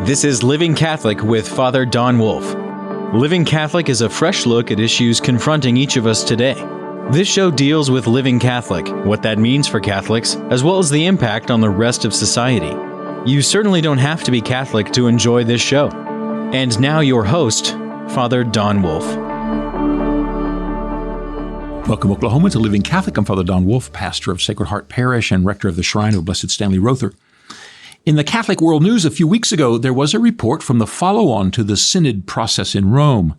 This is Living Catholic with Father Don Wolf. Living Catholic is a fresh look at issues confronting each of us today. This show deals with living Catholic, what that means for Catholics, as well as the impact on the rest of society. You certainly don't have to be Catholic to enjoy this show. And now your host, Father Don Wolf. Welcome, Oklahoma, to Living Catholic. I'm Father Don Wolf, pastor of Sacred Heart Parish and rector of the Shrine of Blessed Stanley Rother. In the Catholic World News a few weeks ago, there was a report from the follow-on to the synod process in Rome.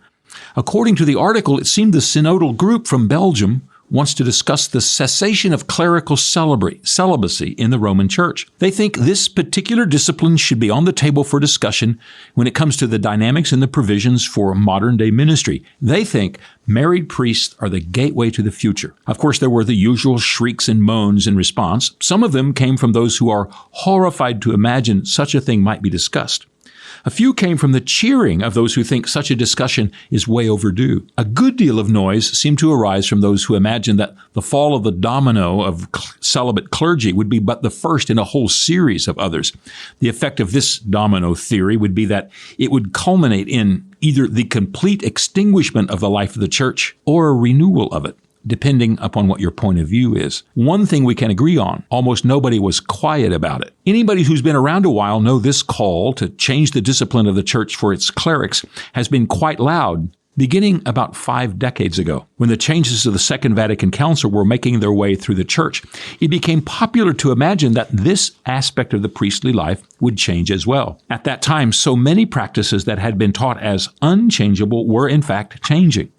According to the article, it seemed the synodal group from Belgium wants to discuss the cessation of clerical celibacy in the Roman Church. They think this particular discipline should be on the table for discussion when it comes to the dynamics and the provisions for modern-day ministry. They think married priests are the gateway to the future. Of course, there were the usual shrieks and moans in response. Some of them came from those who are horrified to imagine such a thing might be discussed. A few came from the cheering of those who think such a discussion is way overdue. A good deal of noise seemed to arise from those who imagined that the fall of the domino of celibate clergy would be but the first in a whole series of others. The effect of this domino theory would be that it would culminate in either the complete extinguishment of the life of the church or a renewal of it, depending upon what your point of view is. One thing we can agree on, almost nobody was quiet about it. Anybody who's been around a while know this call to change the discipline of the church for its clerics has been quite loud, beginning about 5 decades ago. When the changes of the Second Vatican Council were making their way through the church, it became popular to imagine that this aspect of the priestly life would change as well. At that time, so many practices that had been taught as unchangeable were in fact changing.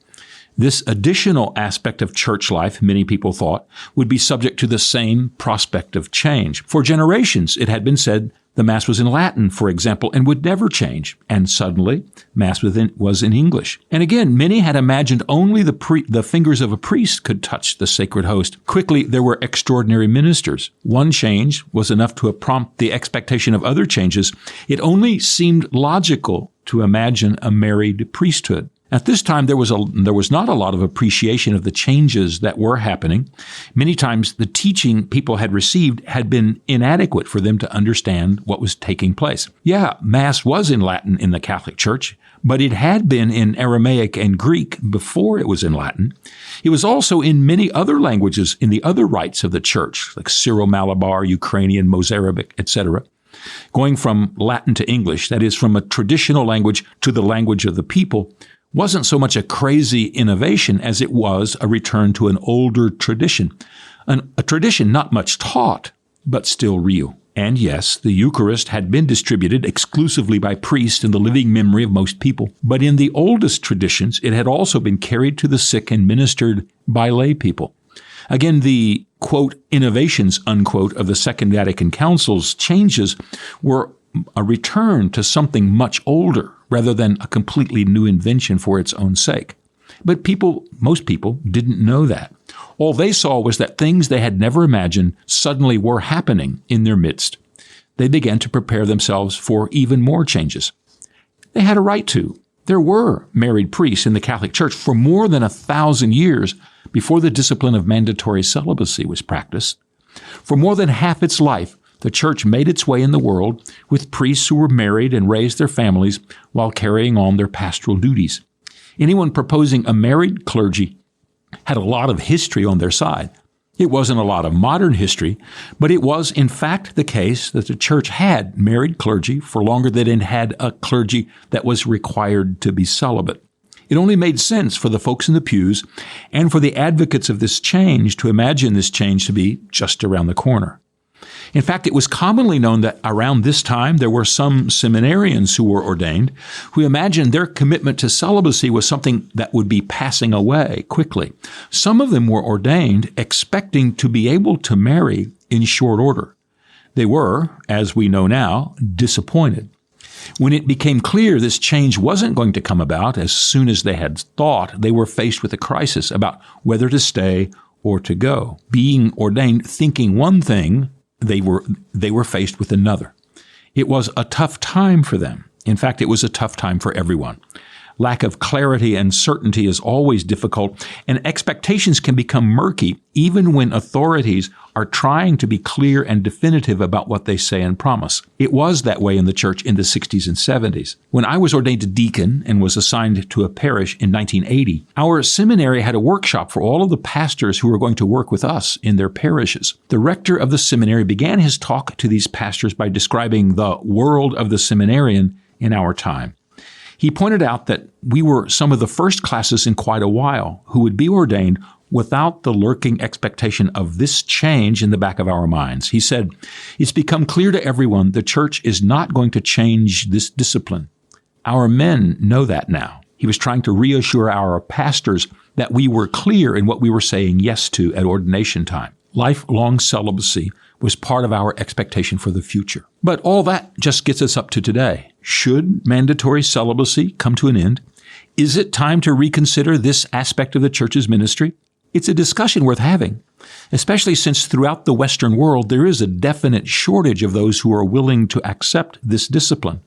This additional aspect of church life, many people thought, would be subject to the same prospect of change. For generations, it had been said the Mass was in Latin, for example, and would never change. And suddenly, Mass was in English. And again, many had imagined only the fingers of a priest could touch the sacred host. Quickly, there were extraordinary ministers. One change was enough to prompt the expectation of other changes. It only seemed logical to imagine a married priesthood. At this time, there was not a lot of appreciation of the changes that were happening. Many times, the teaching people had received had been inadequate for them to understand what was taking place. Yeah, Mass was in Latin in the Catholic Church, but it had been in Aramaic and Greek before it was in Latin. It was also in many other languages in the other rites of the Church, like Syro-Malabar, Ukrainian, Mozarabic, etc. Going from Latin to English, that is, from a traditional language to the language of the people, wasn't so much a crazy innovation as it was a return to an older tradition, a tradition not much taught, but still real. And yes, the Eucharist had been distributed exclusively by priests in the living memory of most people, but in the oldest traditions, it had also been carried to the sick and ministered by lay people. Again, the, quote, innovations, unquote, of the Second Vatican Council's changes were a return to something much older rather than a completely new invention for its own sake. But most people didn't know that. All they saw was that things they had never imagined suddenly were happening in their midst. They began to prepare themselves for even more changes. They had a right to. There were married priests in the Catholic Church for more than 1,000 years before the discipline of mandatory celibacy was practiced. For more than half its life, the Church made its way in the world with priests who were married and raised their families while carrying on their pastoral duties. Anyone proposing a married clergy had a lot of history on their side. It wasn't a lot of modern history, but it was in fact the case that the Church had married clergy for longer than it had a clergy that was required to be celibate. It only made sense for the folks in the pews and for the advocates of this change to imagine this change to be just around the corner. In fact, it was commonly known that around this time there were some seminarians who were ordained who imagined their commitment to celibacy was something that would be passing away quickly. Some of them were ordained expecting to be able to marry in short order. They were, as we know now, disappointed. When it became clear this change wasn't going to come about as soon as they had thought, they were faced with a crisis about whether to stay or to go. Being ordained, thinking one thing, they were faced with another. It was a tough time for them. In fact, it was a tough time for everyone. Lack of clarity and certainty is always difficult, and expectations can become murky even when authorities are trying to be clear and definitive about what they say and promise. It was that way in the church in the 60s and 70s. When I was ordained a deacon and was assigned to a parish in 1980, our seminary had a workshop for all of the pastors who were going to work with us in their parishes. The rector of the seminary began his talk to these pastors by describing the world of the seminarian in our time. He pointed out that we were some of the first classes in quite a while who would be ordained without the lurking expectation of this change in the back of our minds. He said, "It's become clear to everyone the church is not going to change this discipline. Our men know that now." He was trying to reassure our pastors that we were clear in what we were saying yes to at ordination time. Lifelong celibacy was part of our expectation for the future. But all that just gets us up to today. Should mandatory celibacy come to an end? Is it time to reconsider this aspect of the church's ministry? It's a discussion worth having, especially since throughout the Western world there is a definite shortage of those who are willing to accept this discipline.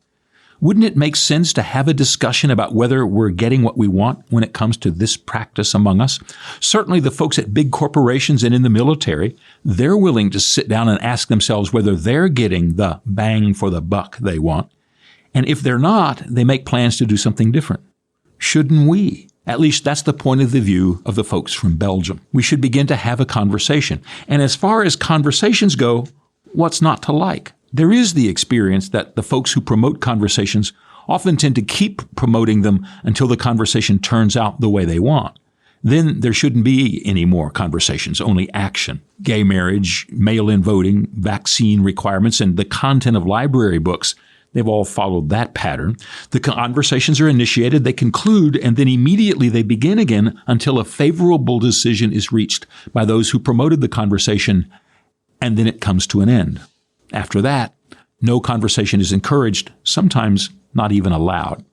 Wouldn't it make sense to have a discussion about whether we're getting what we want when it comes to this practice among us? Certainly the folks at big corporations and in the military, they're willing to sit down and ask themselves whether they're getting the bang for the buck they want. And if they're not, they make plans to do something different. Shouldn't we? At least that's the point of the view of the folks from Belgium. We should begin to have a conversation. And as far as conversations go, what's not to like? There is the experience that the folks who promote conversations often tend to keep promoting them until the conversation turns out the way they want. Then there shouldn't be any more conversations, only action. Gay marriage, mail-in voting, vaccine requirements, and the content of library books, they've all followed that pattern. The conversations are initiated, they conclude, and then immediately they begin again until a favorable decision is reached by those who promoted the conversation, and then it comes to an end. After that, no conversation is encouraged, sometimes not even allowed.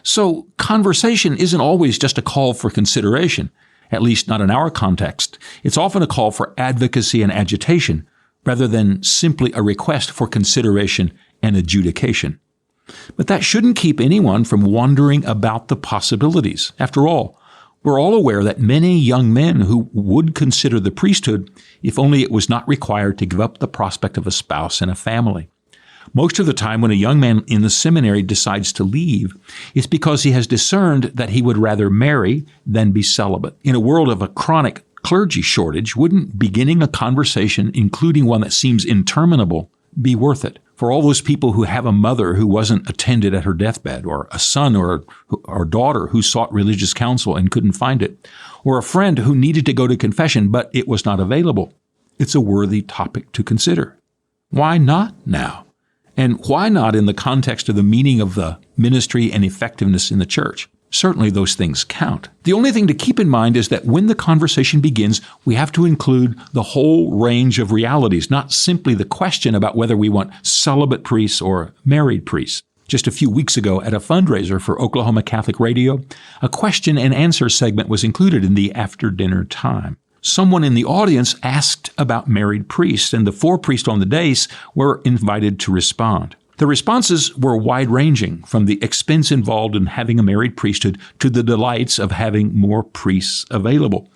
So conversation isn't always just a call for consideration, at least not in our context. It's often a call for advocacy and agitation, rather than simply a request for consideration and adjudication. But that shouldn't keep anyone from wondering about the possibilities. After all, we're all aware that many young men who would consider the priesthood if only it was not required to give up the prospect of a spouse and a family. Most of the time when a young man in the seminary decides to leave, it's because he has discerned that he would rather marry than be celibate. In a world of a chronic clergy shortage, wouldn't beginning a conversation, including one that seems interminable, be worth it? For all those people who have a mother who wasn't attended at her deathbed, or a son or daughter who sought religious counsel and couldn't find it, or a friend who needed to go to confession but it was not available, it's a worthy topic to consider. Why not now? And why not in the context of the meaning of the ministry and effectiveness in the church? Certainly those things count. The only thing to keep in mind is that when the conversation begins, we have to include the whole range of realities, not simply the question about whether we want celibate priests or married priests. Just a few weeks ago at a fundraiser for Oklahoma Catholic Radio, a question and answer segment was included in the after-dinner time. Someone in the audience asked about married priests, and the 4 priests on the dais were invited to respond. The responses were wide-ranging, from the expense involved in having a married priesthood to the delights of having more priests available.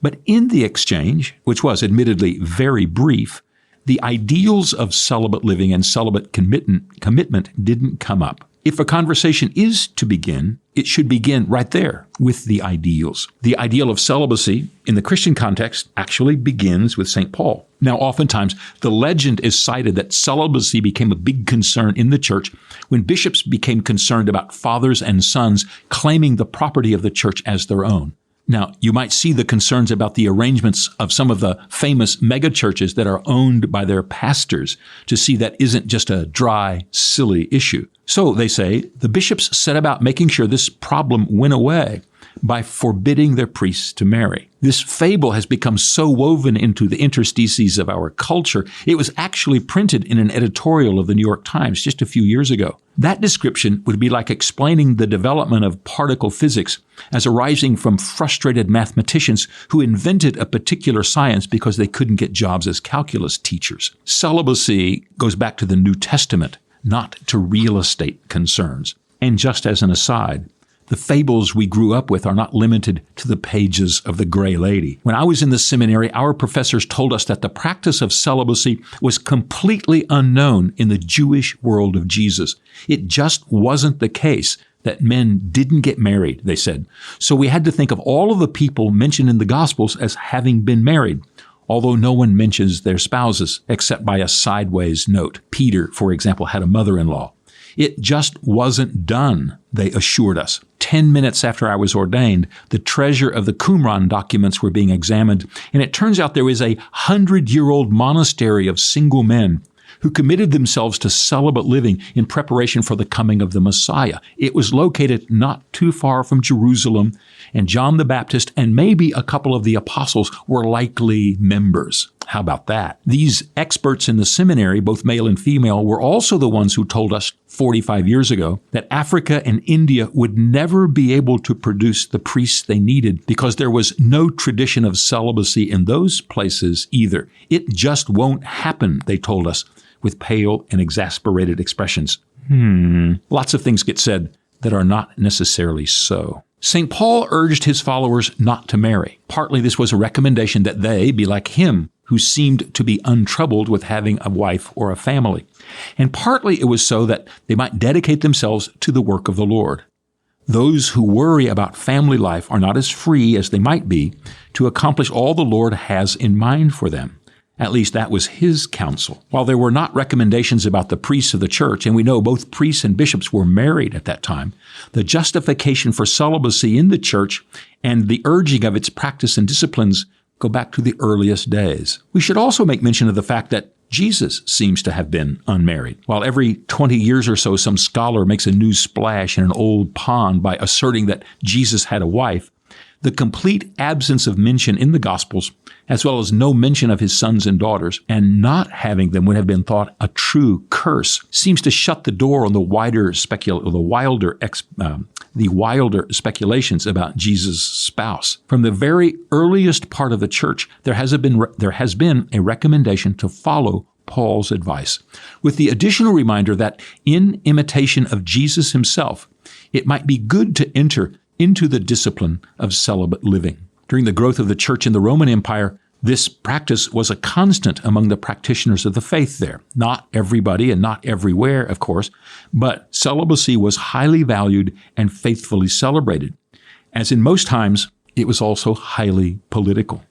But in the exchange, which was admittedly very brief, the ideals of celibate living and celibate commitment didn't come up. If a conversation is to begin, it should begin right there with the ideals. The ideal of celibacy in the Christian context actually begins with St. Paul. Now, oftentimes, the legend is cited that celibacy became a big concern in the church when bishops became concerned about fathers and sons claiming the property of the church as their own. Now, you might see the concerns about the arrangements of some of the famous megachurches that are owned by their pastors to see that isn't just a dry, silly issue. So, they say, the bishops set about making sure this problem went away by forbidding their priests to marry. This fable has become so woven into the interstices of our culture, it was actually printed in an editorial of the New York Times just a few years ago. That description would be like explaining the development of particle physics as arising from frustrated mathematicians who invented a particular science because they couldn't get jobs as calculus teachers. Celibacy goes back to the New Testament, not to real estate concerns. And just as an aside, The fables we grew up with are not limited to the pages of the Gray Lady. When I was in the seminary, our professors told us that the practice of celibacy was completely unknown in the Jewish world of Jesus. It just wasn't the case that men didn't get married, they said. So we had to think of all of the people mentioned in the Gospels as having been married, although no one mentions their spouses except by a sideways note. Peter, for example, had a mother-in-law. It just wasn't done, they assured us. 10 minutes after I was ordained, the treasure of the Qumran documents were being examined, and it turns out there is a 100-year-old monastery of single men who committed themselves to celibate living in preparation for the coming of the Messiah. It was located not too far from Jerusalem, and John the Baptist and maybe a couple of the apostles were likely members. How about that? These experts in the seminary, both male and female, were also the ones who told us 45 years ago that Africa and India would never be able to produce the priests they needed because there was no tradition of celibacy in those places either. It just won't happen, they told us, with pale and exasperated expressions. Lots of things get said that are not necessarily so. St. Paul urged his followers not to marry. Partly this was a recommendation that they be like him, who seemed to be untroubled with having a wife or a family. And partly it was so that they might dedicate themselves to the work of the Lord. Those who worry about family life are not as free as they might be to accomplish all the Lord has in mind for them. At least that was his counsel. While there were not recommendations about the priests of the church, and we know both priests and bishops were married at that time, the justification for celibacy in the church and the urging of its practice and disciplines go back to the earliest days. We should also make mention of the fact that Jesus seems to have been unmarried. While every 20 years or so some scholar makes a new splash in an old pond by asserting that Jesus had a wife, the complete absence of mention in the Gospels, as well as no mention of his sons and daughters, and not having them would have been thought a true curse, seems to shut the door on the wilder speculations about Jesus' spouse. From the very earliest part of the church, there has been a recommendation to follow Paul's advice, with the additional reminder that in imitation of Jesus himself, it might be good to enter into the discipline of celibate living. During the growth of the church in the Roman Empire, this practice was a constant among the practitioners of the faith there. Not everybody and not everywhere, of course, but celibacy was highly valued and faithfully celebrated. As in most times, it was also highly political.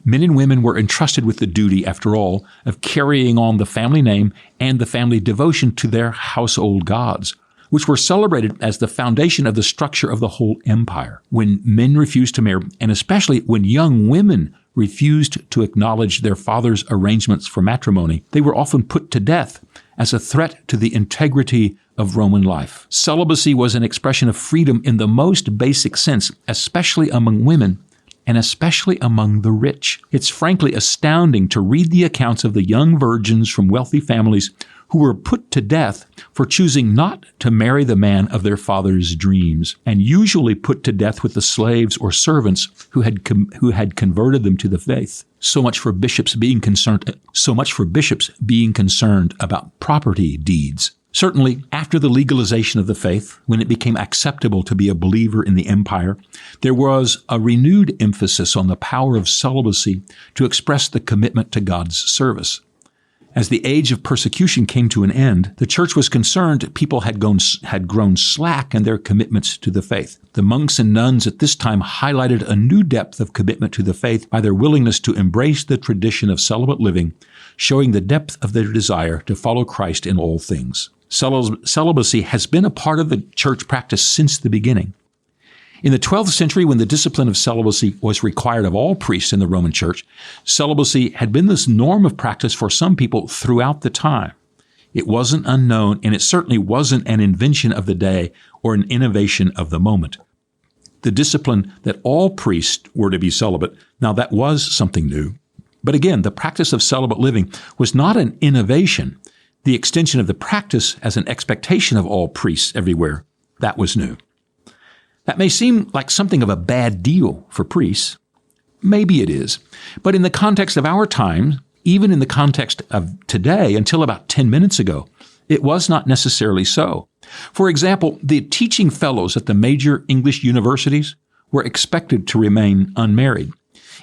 Men and women were entrusted with the duty, after all, of carrying on the family name and the family devotion to their household gods, which were celebrated as the foundation of the structure of the whole empire. When men refused to marry, and especially when young women refused to acknowledge their father's arrangements for matrimony, they were often put to death as a threat to the integrity of Roman life. Celibacy was an expression of freedom in the most basic sense, especially among women, and especially among the rich. It's frankly astounding to read the accounts of the young virgins from wealthy families who were put to death for choosing not to marry the man of their father's dreams, and usually put to death with the slaves or servants who had converted them to the faith. So much for bishops being concerned about property deeds. Certainly, after the legalization of the faith, when it became acceptable to be a believer in the empire, there was a renewed emphasis on the power of celibacy to express the commitment to God's service. As the age of persecution came to an end, the church was concerned people had grown slack in their commitments to the faith. The monks and nuns at this time highlighted a new depth of commitment to the faith by their willingness to embrace the tradition of celibate living, showing the depth of their desire to follow Christ in all things. Celibacy has been a part of the church practice since the beginning. In the 12th century, when the discipline of celibacy was required of all priests in the Roman Church, celibacy had been this norm of practice for some people throughout the time. It wasn't unknown, and it certainly wasn't an invention of the day or an innovation of the moment. The discipline that all priests were to be celibate, now that was something new. But again, the practice of celibate living was not an innovation. The extension of the practice as an expectation of all priests everywhere, that was new. That may seem like something of a bad deal for priests. Maybe it is. But in the context of our time, even in the context of today, until about 10 minutes ago, it was not necessarily so. For example, the teaching fellows at the major English universities were expected to remain unmarried.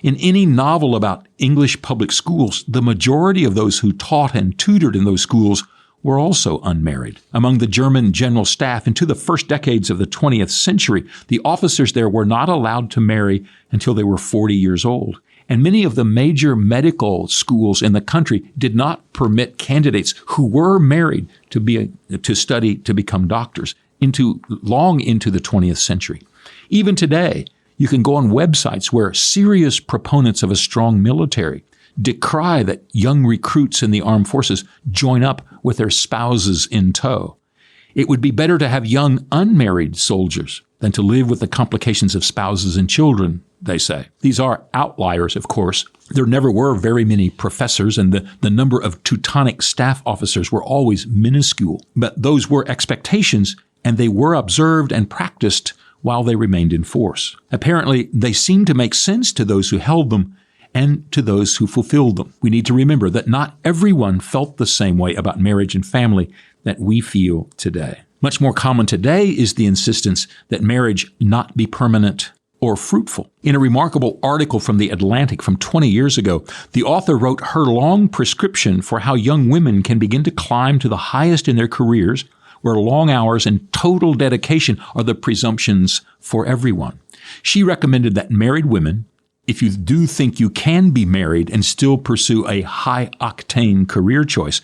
In any novel about English public schools, the majority of those who taught and tutored in those schools were also unmarried. Among the German general staff into the first decades of the 20th century, the officers there were not allowed to marry until they were 40 years old. And many of the major medical schools in the country did not permit candidates who were married to study to become doctors long into the 20th century. Even today, you can go on websites where serious proponents of a strong military decry that young recruits in the armed forces join up with their spouses in tow. It would be better to have young unmarried soldiers than to live with the complications of spouses and children, they say. These are outliers, of course. There never were very many professors, and the number of Teutonic staff officers were always minuscule. But those were expectations, and they were observed and practiced while they remained in force. Apparently, they seemed to make sense to those who held them and to those who fulfilled them. We need to remember that not everyone felt the same way about marriage and family that we feel today. Much more common today is the insistence that marriage not be permanent or fruitful. In a remarkable article from The Atlantic from 20 years ago, the author wrote her long prescription for how young women can begin to climb to the highest in their careers, where long hours and total dedication are the presumptions for everyone. She recommended that married women, if you do think you can be married and still pursue a high-octane career choice,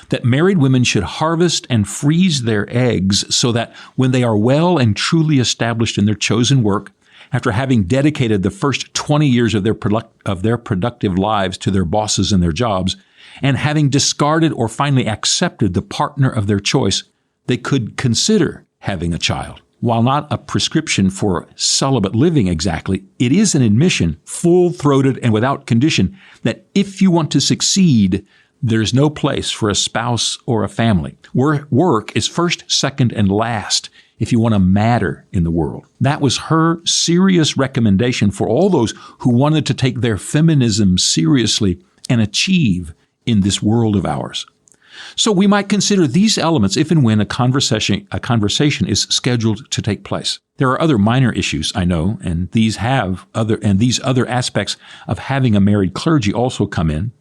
that married women should harvest and freeze their eggs so that when they are well and truly established in their chosen work, after having dedicated the first 20 years of their productive lives to their bosses and their jobs, and having discarded or finally accepted the partner of their choice, they could consider having a child. While not a prescription for celibate living exactly, it is an admission, full-throated and without condition, that if you want to succeed, there's no place for a spouse or a family. Work is first, second, and last if you want to matter in the world. That was her serious recommendation for all those who wanted to take their feminism seriously and achieve in this world of ours. So we might consider these elements if and when a conversation is scheduled to take place. There are other minor issues, I know, and these other aspects of having a married clergy also come in.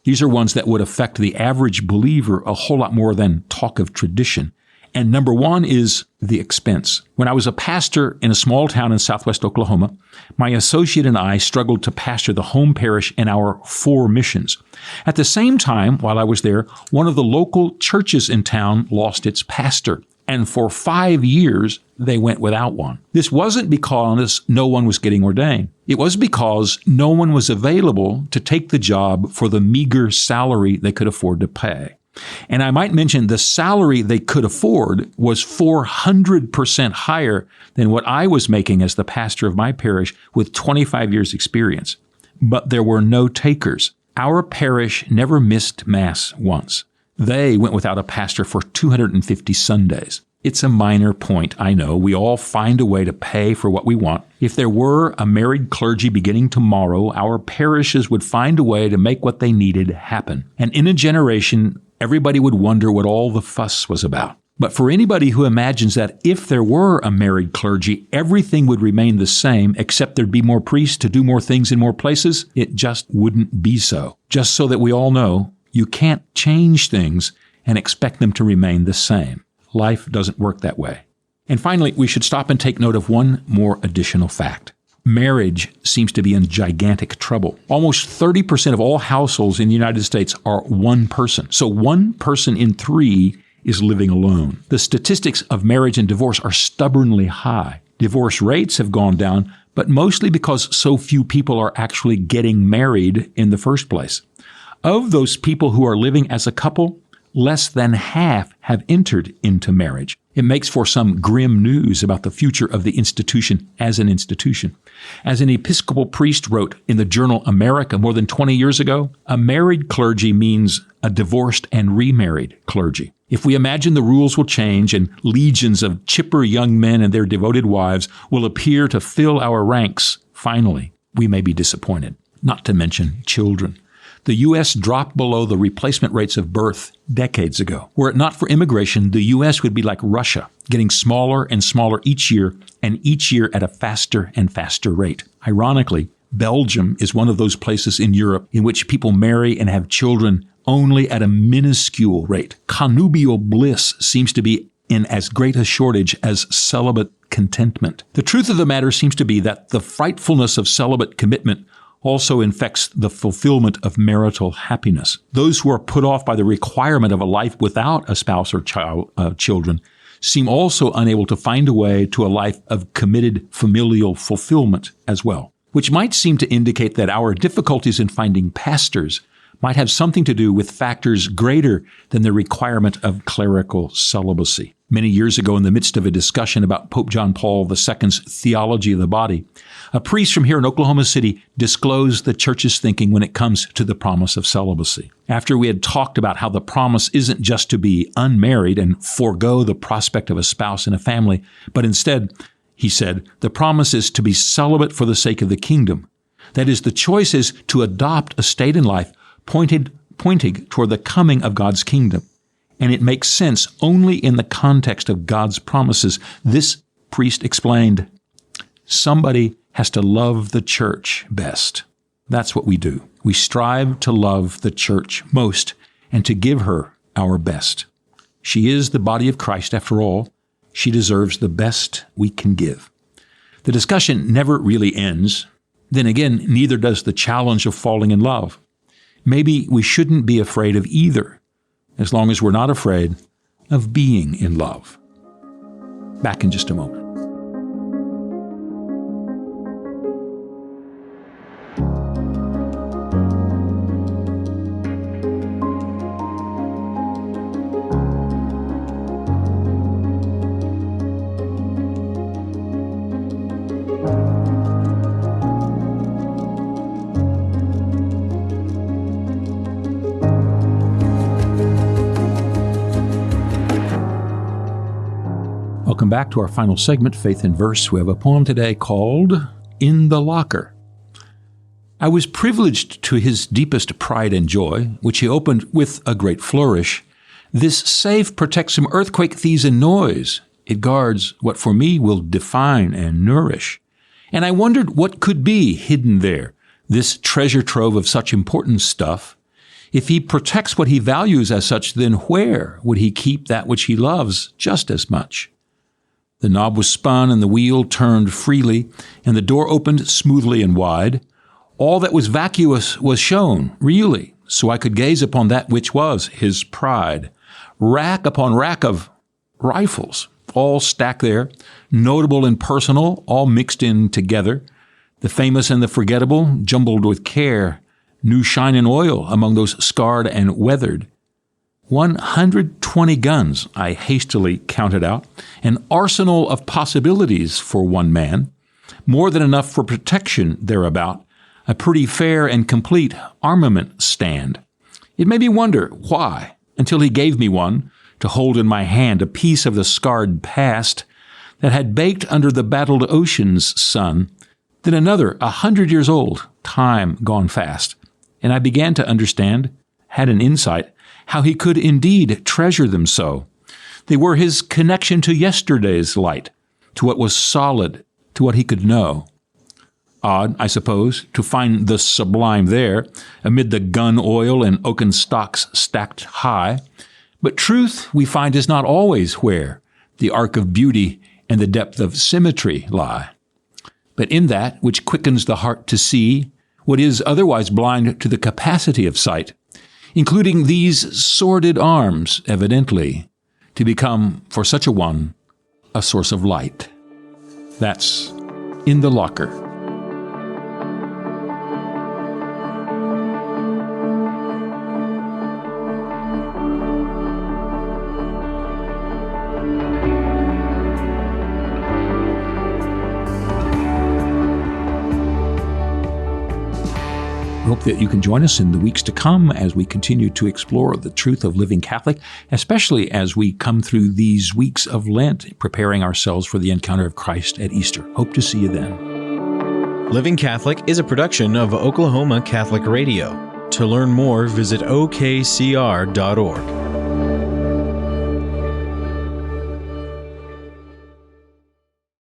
These are ones that would affect the average believer a whole lot more than talk of tradition. And number one is the expense. When I was a pastor in a small town in southwest Oklahoma, my associate and I struggled to pastor the home parish in our 4 missions. At the same time, while I was there, one of the local churches in town lost its pastor. And for 5 years, they went without one. This wasn't because no one was getting ordained. It was because no one was available to take the job for the meager salary they could afford to pay. And I might mention the salary they could afford was 400% higher than what I was making as the pastor of my parish with 25 years experience. But there were no takers. Our parish never missed Mass once. They went without a pastor for 250 Sundays. It's a minor point, I know. We all find a way to pay for what we want. If there were a married clergy beginning tomorrow, our parishes would find a way to make what they needed happen. And in a generation, everybody would wonder what all the fuss was about. But for anybody who imagines that if there were a married clergy, everything would remain the same, except there'd be more priests to do more things in more places, it just wouldn't be so. Just so that we all know, you can't change things and expect them to remain the same. Life doesn't work that way. And finally, we should stop and take note of one more additional fact. Marriage seems to be in gigantic trouble. Almost 30% of all households in the United States are one person. So 1 person in 3 is living alone. The statistics of marriage and divorce are stubbornly high. Divorce rates have gone down, but mostly because so few people are actually getting married in the first place. Of those people who are living as a couple, less than half have entered into marriage. It makes for some grim news about the future of the institution as an institution. As an Episcopal priest wrote in the journal America more than 20 years ago, a married clergy means a divorced and remarried clergy. If we imagine the rules will change and legions of chipper young men and their devoted wives will appear to fill our ranks, finally, we may be disappointed. Not to mention children. the U.S. dropped below the replacement rates of birth decades ago. Were it not for immigration, the U.S. would be like Russia, getting smaller and smaller each year, and each year at a faster and faster rate. Ironically, Belgium is one of those places in Europe in which people marry and have children only at a minuscule rate. Connubial bliss seems to be in as great a shortage as celibate contentment. The truth of the matter seems to be that the frightfulness of celibate commitment also infects the fulfillment of marital happiness. Those who are put off by the requirement of a life without a spouse or children seem also unable to find a way to a life of committed familial fulfillment as well, which might seem to indicate that our difficulties in finding pastors might have something to do with factors greater than the requirement of clerical celibacy. Many years ago, in the midst of a discussion about Pope John Paul II's theology of the body, a priest from here in Oklahoma City disclosed the church's thinking when it comes to the promise of celibacy. After we had talked about how the promise isn't just to be unmarried and forego the prospect of a spouse and a family, but instead, he said, the promise is to be celibate for the sake of the kingdom. That is, the choice is to adopt a state in life pointing toward the coming of God's kingdom. And it makes sense only in the context of God's promises. This priest explained, somebody has to love the church best. That's what we do. We strive to love the church most and to give her our best. She is the body of Christ after all. She deserves the best we can give. The discussion never really ends. Then again, neither does the challenge of falling in love. Maybe we shouldn't be afraid of either, as long as we're not afraid of being in love. Back in just a moment. Welcome back to our final segment, Faith in Verse. We have a poem today called In the Locker. I was privileged to his deepest pride and joy, which he opened with a great flourish. This safe protects from earthquake, thieves, and noise. It guards what for me will define and nourish. And I wondered what could be hidden there, this treasure trove of such important stuff. If he protects what he values as such, then where would he keep that which he loves just as much? The knob was spun and the wheel turned freely, and the door opened smoothly and wide. All that was vacuous was shown, really, so I could gaze upon that which was his pride. Rack upon rack of rifles, all stacked there, notable and personal, all mixed in together. The famous and the forgettable, jumbled with care, new shine and oil among those scarred and weathered. 120 guns, I hastily counted out, an arsenal of possibilities for one man, more than enough for protection thereabout, a pretty fair and complete armament stand. It made me wonder why, until he gave me one, to hold in my hand a piece of the scarred past that had baked under the battled ocean's sun, then another 100 years old, time gone fast, and I began to understand, had an insight, how he could indeed treasure them so. They were his connection to yesterday's light, to what was solid, to what he could know. Odd, I suppose, to find the sublime there, amid the gun oil and oaken stocks stacked high. But truth, we find, is not always where the arc of beauty and the depth of symmetry lie, but in that which quickens the heart to see what is otherwise blind to the capacity of sight, including these sordid arms, evidently, to become, for such a one, a source of light. That's In the Locker. I hope that you can join us in the weeks to come as we continue to explore the truth of living Catholic, especially as we come through these weeks of Lent, preparing ourselves for the encounter of Christ at Easter. Hope to see you then. Living Catholic is a production of Oklahoma Catholic Radio. To learn more, visit okcr.org.